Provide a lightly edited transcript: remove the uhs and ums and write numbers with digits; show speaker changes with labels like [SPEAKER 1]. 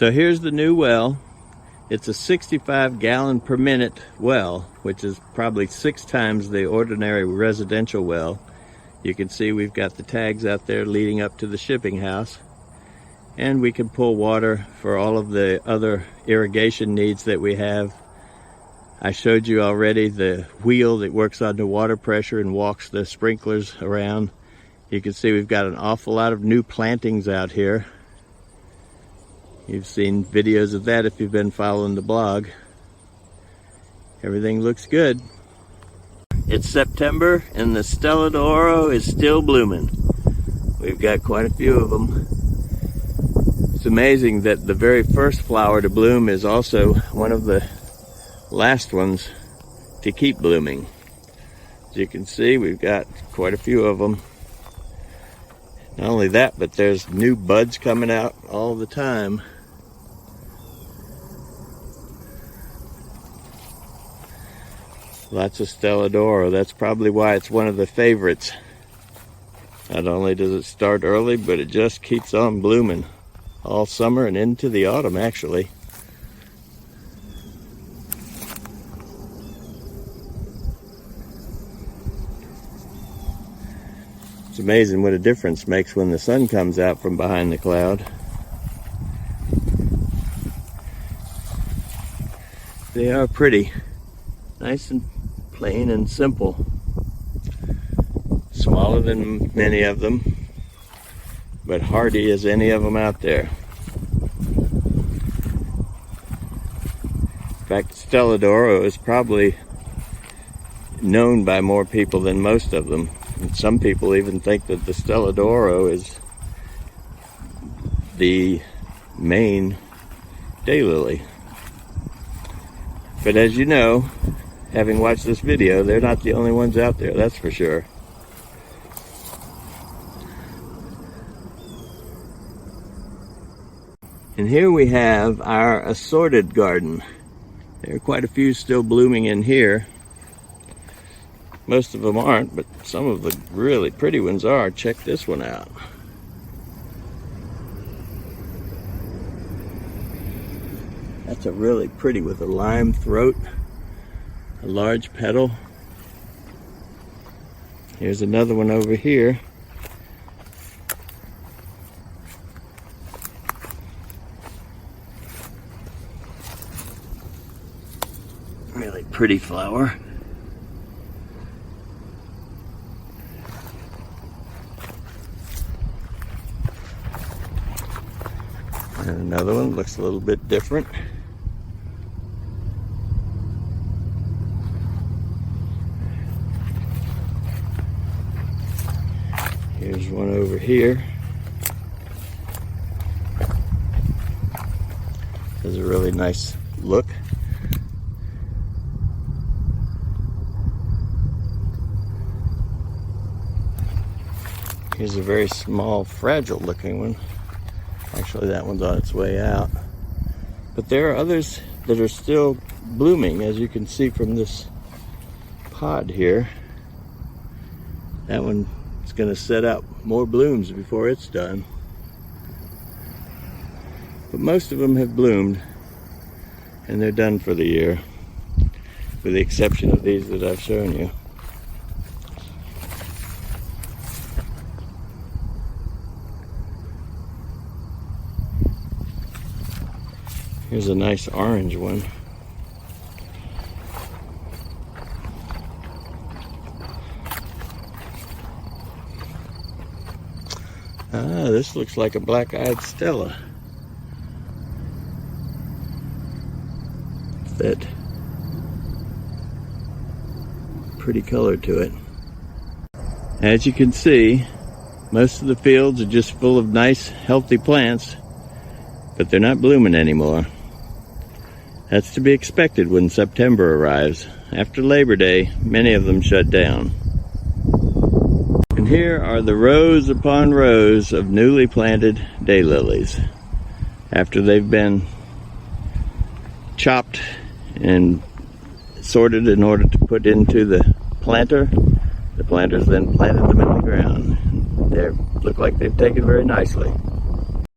[SPEAKER 1] So here's the new well. It's a 65 gallon per minute well, which is probably 6 times the ordinary residential well. You can see we've got the tags out there leading up to the shipping house. And we can pull water for all of the other irrigation needs that we have. I showed you already the wheel that works on the water pressure and walks the sprinklers around. You can see we've got an awful lot of new plantings out here. You've seen videos of that if you've been following the blog. Everything looks good. It's September and the Stella d'Oro is still blooming. We've got quite a few of them. It's amazing that the very first flower to bloom is also one of the last ones to keep blooming. As you can see, we've got quite a few of them. Not only that, but there's new buds coming out all the time. Lots of Stella d'Oro. That's probably why it's one of the favorites. Not only does it start early, but it just keeps on blooming all summer and into the autumn, actually. It's amazing what a difference makes when the sun comes out from behind the cloud. They are pretty. Nice and plain and simple. Smaller than many of them, but hardy as any of them out there. In fact, Stella d'Oro is probably known by more people than most of them. And some people even think that the Stella d'Oro is the main daylily. But as you know, having watched this video, they're not the only ones out there, that's for sure. And here we have our assorted garden. There are quite a few still blooming in here. Most of them aren't, but some of the really pretty ones are. Check this one out. That's a really pretty with a lime throat, a large petal. Here's another one over here. Really pretty flower. And another one looks a little bit different. Here's one over here. Has a really nice look. Here's a very small, fragile looking one. Actually, that one's on its way out. But there are others that are still blooming, as you can see from this pod here. That one is going to set out more blooms before it's done. But most of them have bloomed, and they're done for the year, with the exception of these that I've shown you. Here's a nice orange one. Ah, this looks like a black-eyed Stella. That pretty color to it. As you can see, most of the fields are just full of nice, healthy plants, but they're not blooming anymore. That's to be expected when September arrives. After Labor Day, many of them shut down. And here are the rows upon rows of newly planted daylilies. After they've been chopped and sorted in order to put into the planters then planted them in the ground. They look like they've taken very nicely.